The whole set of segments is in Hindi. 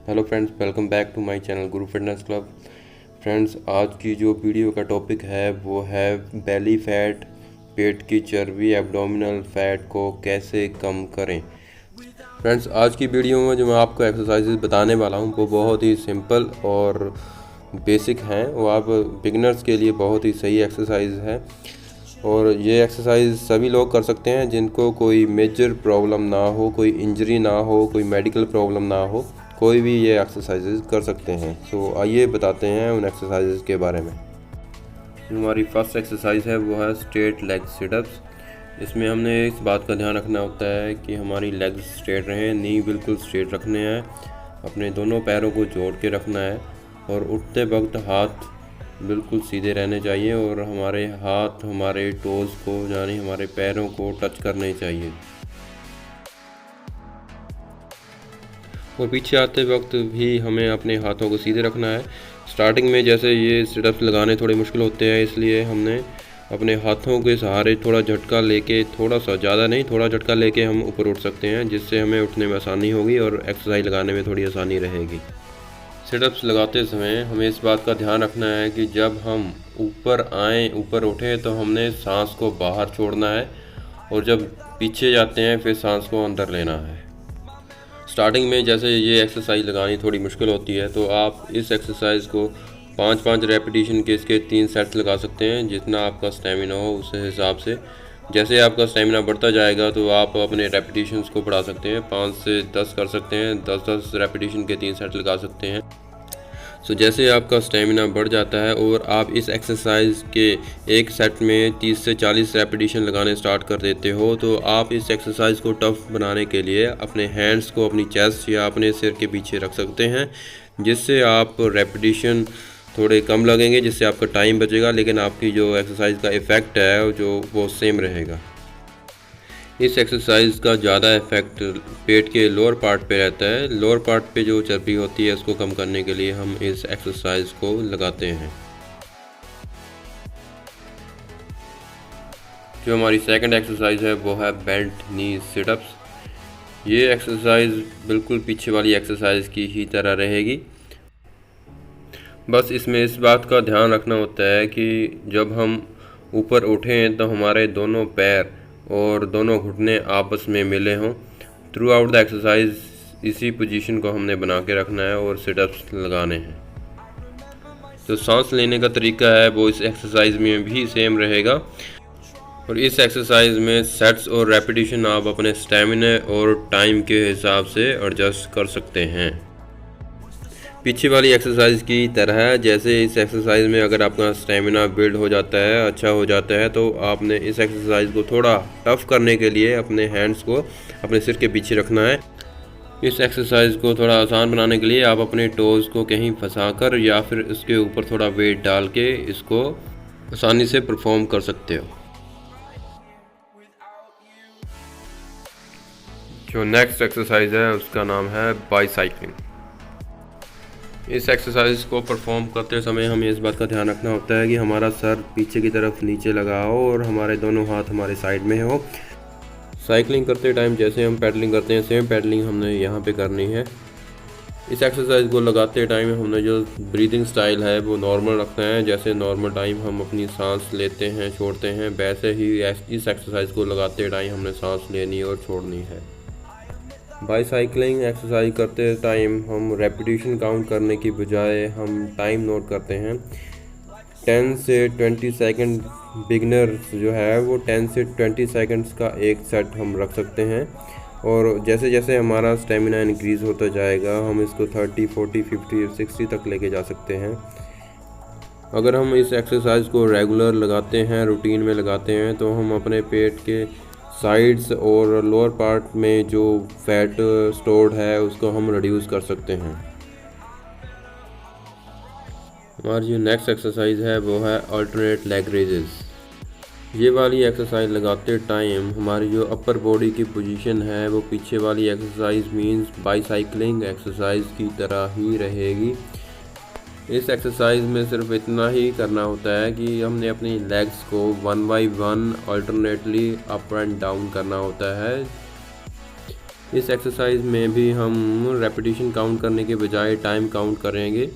Hello friends, welcome back to my channel Guru Fitness Club. Friends, आज की जो वीडियो का टॉपिक है वो है बेली फैट, पेट की चर्बी, एब्डोमिनल फैट को कैसे कम करें। फ्रेंड्स, आज की वीडियो में जो मैं आपको एक्सरसाइजेज बताने वाला हूँ वो बहुत ही सिंपल और बेसिक हैं। वो आप बिगिनर्स के लिए बहुत ही सही एक्सरसाइज है और ये एक्सरसाइज सभी लोग कर सकते हैं जिनको कोई मेजर प्रॉब्लम ना हो, कोई इंजरी ना हो, कोई मेडिकल प्रॉब्लम ना हो, कोई भी ये एक्सरसाइजेज कर सकते हैं। तो आइए बताते हैं उन एक्सरसाइजेज के बारे में। हमारी फर्स्ट एक्सरसाइज है वो है स्ट्रेट लेग सिटअप्स। इसमें हमने इस बात का ध्यान रखना होता है कि हमारी लेग्स स्ट्रेट रहें, नी बिल्कुल स्ट्रेट रखने हैं, अपने दोनों पैरों को जोड़ के रखना है और उठते वक्त हाथ बिल्कुल सीधे रहने चाहिए और हमारे हाथ हमारे टोज़ को यानी हमारे पैरों को टच करने चाहिए। और पीछे आते वक्त भी हमें अपने हाथों को सीधे रखना है। स्टार्टिंग में जैसे ये सिटअप्स लगाने थोड़े मुश्किल होते हैं, इसलिए हमने अपने हाथों के सहारे थोड़ा झटका लेके, थोड़ा सा, ज़्यादा नहीं, थोड़ा झटका लेके हम ऊपर उठ सकते हैं, जिससे हमें उठने में आसानी होगी और एक्सरसाइज लगाने में थोड़ी आसानी रहेगी। सिटअप्स लगाते समय हमें इस बात का ध्यान रखना है कि जब हम ऊपर आएँ, ऊपर उठें तो हमने सांस को बाहर छोड़ना है और जब पीछे जाते हैं फिर सांस को अंदर लेना है। स्टार्टिंग में जैसे ये एक्सरसाइज लगानी थोड़ी मुश्किल होती है तो आप इस एक्सरसाइज को 5-5 रेपिटेशन के इसके 3 सेट्स लगा सकते हैं, जितना आपका स्टेमिना हो उस हिसाब से। जैसे आपका स्टेमिना बढ़ता जाएगा तो आप अपने रेपिटेशंस को बढ़ा सकते हैं, 5 से 10 कर सकते हैं, 10-10 रेपिटेशन के 3 सेट लगा सकते हैं। सो जैसे आपका स्टेमिना बढ़ जाता है और आप इस एक्सरसाइज के एक सेट में 30 से 40 रेपिटेशन लगाने स्टार्ट कर देते हो तो आप इस एक्सरसाइज को टफ बनाने के लिए अपने हैंड्स को अपनी चेस्ट या अपने सिर के पीछे रख सकते हैं, जिससे आप रेपिटेशन थोड़े कम लगेंगे, जिससे आपका टाइम बचेगा, लेकिन आपकी जो एक्सरसाइज का इफ़ेक्ट है जो वो सेम रहेगा। इस एक्सरसाइज का ज़्यादा इफेक्ट पेट के लोअर पार्ट पे रहता है। लोअर पार्ट पे जो चर्बी होती है उसको कम करने के लिए हम इस एक्सरसाइज को लगाते हैं। जो हमारी सेकंड एक्सरसाइज है वो है बेंट नी सिटअप्स। ये एक्सरसाइज बिल्कुल पीछे वाली एक्सरसाइज की ही तरह रहेगी, बस इसमें इस बात का ध्यान रखना होता है कि जब हम ऊपर उठें तो हमारे दोनों पैर और दोनों घुटने आपस में मिले हों। थ्रू आउट द एक्सरसाइज इसी पोजीशन को हमने बना के रखना है और सिटअप्स लगाने हैं। तो सांस लेने का तरीका है वो इस एक्सरसाइज में भी सेम रहेगा और इस एक्सरसाइज में सेट्स और रेपिटेशन आप अपने स्टेमिना और टाइम के हिसाब से एडजस्ट कर सकते हैं। पीछे वाली एक्सरसाइज की तरह जैसे इस एक्सरसाइज में अगर आपका स्टेमिना बिल्ड हो जाता है, अच्छा हो जाता है, तो आपने इस एक्सरसाइज को थोड़ा टफ करने के लिए अपने हैंड्स को अपने सिर के पीछे रखना है। इस एक्सरसाइज को थोड़ा आसान बनाने के लिए आप अपने टोज़ को कहीं फंसाकर या फिर इसके ऊपर थोड़ा वेट डाल के इसको आसानी से परफॉर्म कर सकते हो। जो नेक्स्ट एक्सरसाइज है उसका नाम है बाईसाइक्लिंग। इस एक्सरसाइज को परफॉर्म करते समय हमें इस बात का ध्यान रखना होता है कि हमारा सर पीछे की तरफ नीचे लगा हो और हमारे दोनों हाथ हमारे साइड में हो। साइकिलिंग करते टाइम जैसे हम पैडलिंग करते हैं सेम पैडलिंग हमने यहाँ पे करनी है। इस एक्सरसाइज को लगाते टाइम हमने जो ब्रीदिंग स्टाइल है वो नॉर्मल रखना है। जैसे नॉर्मल टाइम हम अपनी सांस लेते हैं, छोड़ते हैं, वैसे ही इस एक्सरसाइज को लगाते टाइम हमने सांस लेनी और छोड़नी है। बाईसाइक्लिंग एक्सरसाइज करते टाइम हम रेपिटेशन काउंट करने की बजाय हम टाइम नोट करते हैं। 10 से 20 सेकंड बिगनर जो है वो 10 से 20 सेकंड्स का एक सेट हम रख सकते हैं और जैसे जैसे हमारा स्टेमिना इंक्रीज़ होता जाएगा हम इसको 30, 40, 50, 60 तक लेके जा सकते हैं। अगर हम इस एक्सरसाइज को रेगुलर लगाते हैं, रूटीन में लगाते हैं, तो हम अपने पेट के साइड्स और लोअर पार्ट में जो फैट स्टोर्ड है उसको हम रिड्यूस कर सकते हैं। हमारी जो नेक्स्ट एक्सरसाइज है वो है अल्टरनेट लेग रेजेस। ये वाली एक्सरसाइज लगाते टाइम हमारी जो अपर बॉडी की पोजीशन है वो पीछे वाली एक्सरसाइज मींस बाईसाइक्लिंग एक्सरसाइज की तरह ही रहेगी। इस एक्सरसाइज में सिर्फ इतना ही करना होता है कि हमने अपनी लेग्स को 1 by 1 alternately up and down करना होता है। इस एक्सरसाइज में भी हम रेपिटेशन काउंट करने के बजाय टाइम काउंट करेंगे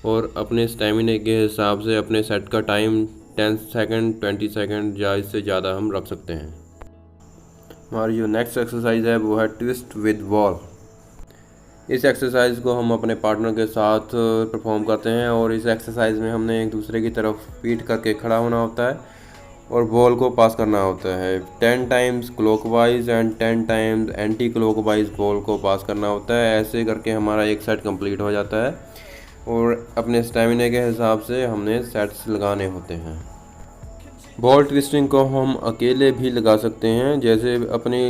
और अपने स्टेमिना के हिसाब से अपने सेट का टाइम 10 सेकंड, 20 सेकंड या इससे ज़्यादा हम रख सकते हैं। हमारी जो नेक्स्ट एक्सरसाइज है वो है ट्विस्ट विद बॉल। इस एक्सरसाइज को हम अपने पार्टनर के साथ परफॉर्म करते हैं और इस एक्सरसाइज में हमने एक दूसरे की तरफ पीठ करके खड़ा होना होता है और बॉल को पास करना होता है। 10 times clockwise and 10 times anti clockwise ball को पास करना होता है। ऐसे करके हमारा एक सेट कंप्लीट हो जाता है और अपने स्टेमिना के हिसाब से हमने सेट्स लगाने होते हैं। बॉल ट्विस्टिंग को हम अकेले भी लगा सकते हैं, जैसे अपनी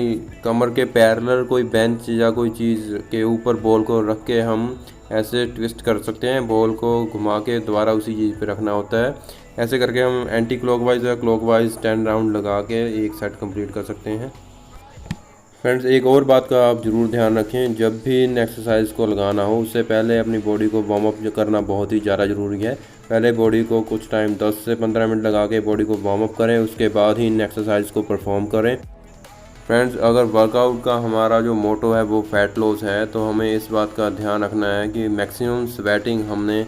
कमर के पैरेलल कोई बेंच या कोई चीज़ के ऊपर बॉल को रख के हम ऐसे ट्विस्ट कर सकते हैं। बॉल को घुमा के दोबारा उसी चीज़ पे रखना होता है। ऐसे करके हम एंटी क्लॉकवाइज या क्लॉकवाइज 10 राउंड लगा के एक सेट कंप्लीट कर सकते हैं। फ्रेंड्स, एक और बात का आप ज़रूर ध्यान रखें, जब भी इन एक्सरसाइज को लगाना हो उससे पहले अपनी बॉडी को वार्म अप करना बहुत ही ज़्यादा ज़रूरी है। पहले बॉडी को कुछ टाइम 10 से 15 मिनट लगा के बॉडी को वार्म अप करें, उसके बाद ही इन एक्सरसाइज को परफॉर्म करें। फ्रेंड्स, अगर वर्कआउट का हमारा जो मोटो है वो फैट लॉस है तो हमें इस बात का ध्यान रखना है कि मैक्सिमम स्वेटिंग हमने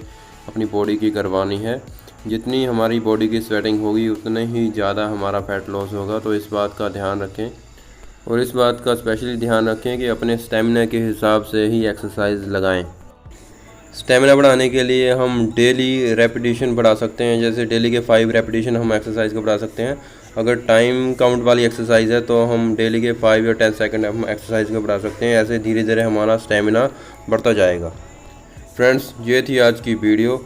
अपनी बॉडी की करवानी है। जितनी हमारी बॉडी की स्वेटिंग होगी उतने ही ज़्यादा हमारा फैट लॉस होगा, तो इस बात का ध्यान रखें। और इस बात का स्पेशली ध्यान रखें कि अपने स्टेमिना के हिसाब से ही एक्सरसाइज लगाएं। स्टेमिना बढ़ाने के लिए हम डेली रेपिटेशन बढ़ा सकते हैं, जैसे डेली के 5 रेपिटेशन हम एक्सरसाइज को बढ़ा सकते हैं। अगर टाइम काउंट वाली एक्सरसाइज है तो हम डेली के 5 या 10 सेकंड हम एक्सरसाइज को बढ़ा सकते हैं। ऐसे धीरे धीरे हमारा स्टेमिना बढ़ता जाएगा। फ्रेंड्स, ये थी आज की वीडियो।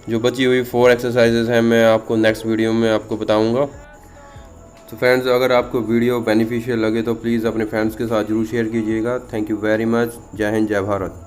जो बची हुई 4 एक्सरसाइजेज हैं मैं आपको नेक्स्ट वीडियो में आपको बताऊँगा। तो फ्रेंड्स, अगर आपको वीडियो बेनिफिशियल लगे तो प्लीज़ अपने फ्रेंड्स के साथ जरूर शेयर कीजिएगा। Thank you very much. जय हिंद, जय भारत।